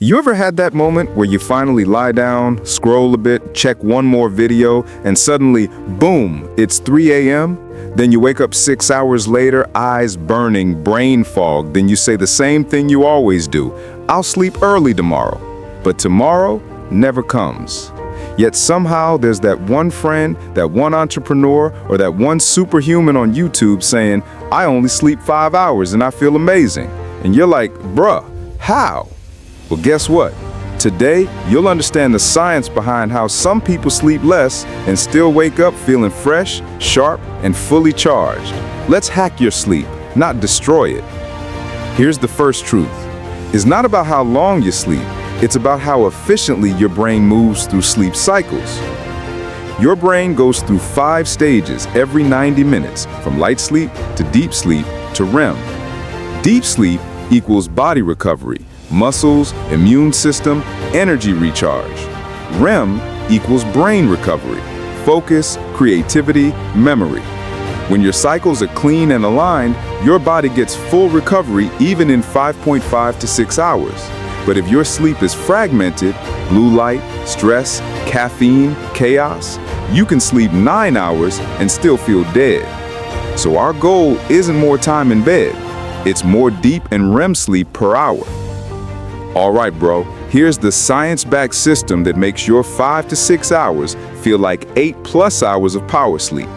You ever had that moment where you finally lie down, scroll a bit, check one more video, and suddenly, boom, it's 3 a.m.? Then you wake up 6 hours later, eyes burning, brain fog. Then you say the same thing you always do. I'll sleep early tomorrow. But tomorrow never comes. Yet somehow there's that one friend, that one entrepreneur, or that one superhuman on YouTube saying, I only sleep 5 hours and I feel amazing. And you're like, bruh, how? Well, guess what? Today, you'll understand the science behind how some people sleep less and still wake up feeling fresh, sharp, and fully charged. Let's hack your sleep, not destroy it. Here's the first truth. It's not about how long you sleep. It's about how efficiently your brain moves through sleep cycles. Your brain goes through 5 stages every 90 minutes, from light sleep to deep sleep to REM. Deep sleep equals body recovery, muscles, immune system, energy recharge. REM equals brain recovery, focus, creativity, memory. When your cycles are clean and aligned, your body gets full recovery even in 5.5 to 6 hours. But if your sleep is fragmented, blue light, stress, caffeine, chaos, you can sleep 9 hours and still feel dead. So our goal isn't more time in bed, it's more deep and REM sleep per hour. All right, bro, here's the science-backed system that makes your 5 to 6 hours feel like 8+ hours of power sleep.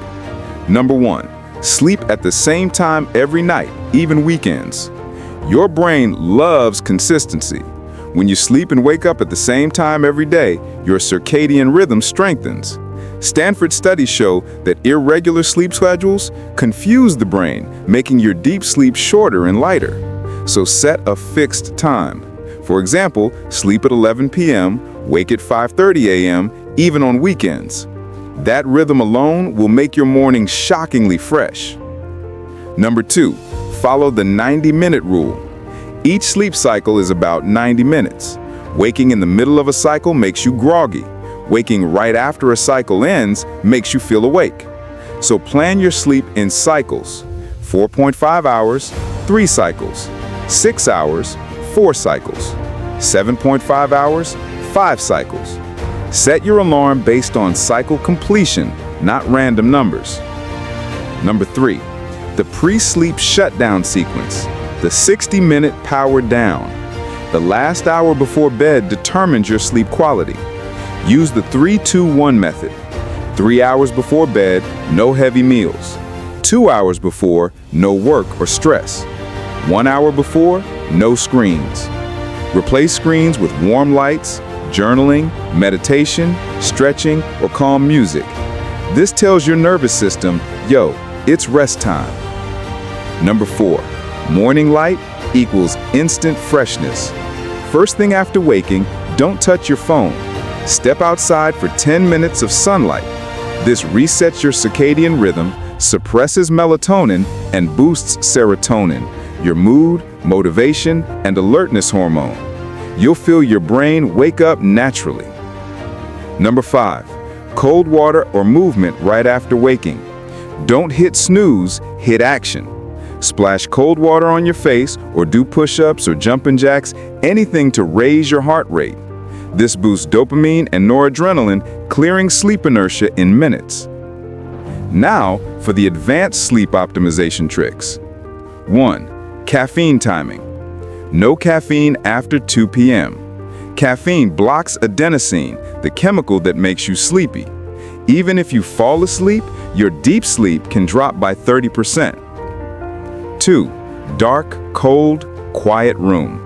Number 1, sleep at the same time every night, even weekends. Your brain loves consistency. When you sleep and wake up at the same time every day, your circadian rhythm strengthens. Stanford studies show that irregular sleep schedules confuse the brain, making your deep sleep shorter and lighter. So set a fixed time. For example, sleep at 11 p.m., wake at 5:30 a.m., even on weekends. That rhythm alone will make your morning shockingly fresh. Number 2, follow the 90-minute rule. Each sleep cycle is about 90 minutes. Waking in the middle of a cycle makes you groggy. Waking right after a cycle ends makes you feel awake. So plan your sleep in cycles. 4.5 hours, 3 cycles. 6 hours, 4 cycles. 7.5 hours, 5 cycles. Set your alarm based on cycle completion, not random numbers. Number 3, the pre-sleep shutdown sequence, the 60-minute power down. The last hour before bed determines your sleep quality. Use the 3-2-1 method. 3 hours before bed, no heavy meals. 2 hours before, no work or stress. 1 hour before, no screens. Replace screens with warm lights, journaling, meditation, stretching, or calm music. This tells your nervous system, yo, it's rest time. Number 4, morning light equals instant freshness. First thing after waking, don't touch your phone. Step outside for 10 minutes of sunlight. This resets your circadian rhythm, suppresses melatonin, and boosts serotonin, your mood, motivation, and alertness hormone. You'll feel your brain wake up naturally. Number 5, cold water or movement right after waking. Don't hit snooze, hit action. Splash cold water on your face or do push-ups or jumping jacks, anything to raise your heart rate. This boosts dopamine and noradrenaline, clearing sleep inertia in minutes. Now for the advanced sleep optimization tricks. 1, caffeine timing. No caffeine after 2 p.m. Caffeine blocks adenosine, the chemical that makes you sleepy. Even if you fall asleep, your deep sleep can drop by 30%. 2, dark, cold, quiet room.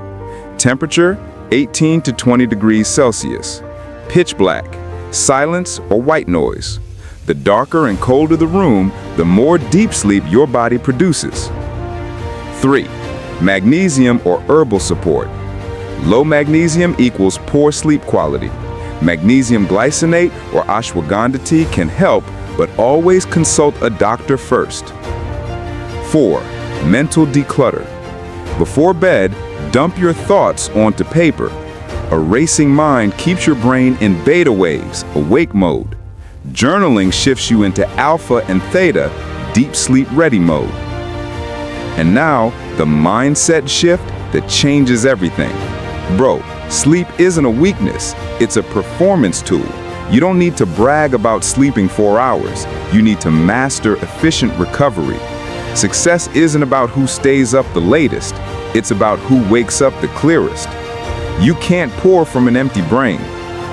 Temperature, 18 to 20 degrees Celsius. Pitch black, silence, or white noise. The darker and colder the room, the more deep sleep your body produces. 3, magnesium or herbal support. Low magnesium equals poor sleep quality. Magnesium glycinate or ashwagandha tea can help, but always consult a doctor first. 4, mental declutter. Before bed, dump your thoughts onto paper. A racing mind keeps your brain in beta waves, awake mode. Journaling shifts you into alpha and theta, deep sleep ready mode. And now, the mindset shift that changes everything. Bro, Sleep isn't a weakness, it's a performance tool. You don't need to brag about sleeping 4 hours. You need to master efficient recovery. Success isn't about who stays up the latest. It's about who wakes up the clearest. You can't pour from an empty brain.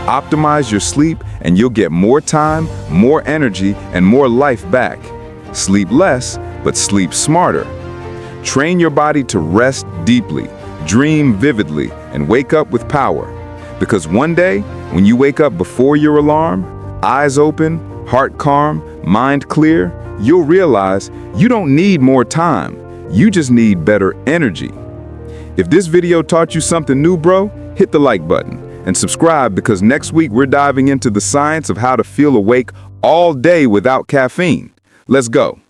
Optimize your sleep and you'll get more time, more energy, and more life back. Sleep less, but sleep smarter. Train your body to rest deeply, dream vividly, and wake up with power. Because one day, when you wake up before your alarm, eyes open, heart calm, mind clear, you'll realize you don't need more time. You just need better energy. If this video taught you something new, bro, hit the like button and subscribe, because next week we're diving into the science of how to feel awake all day without caffeine. Let's go.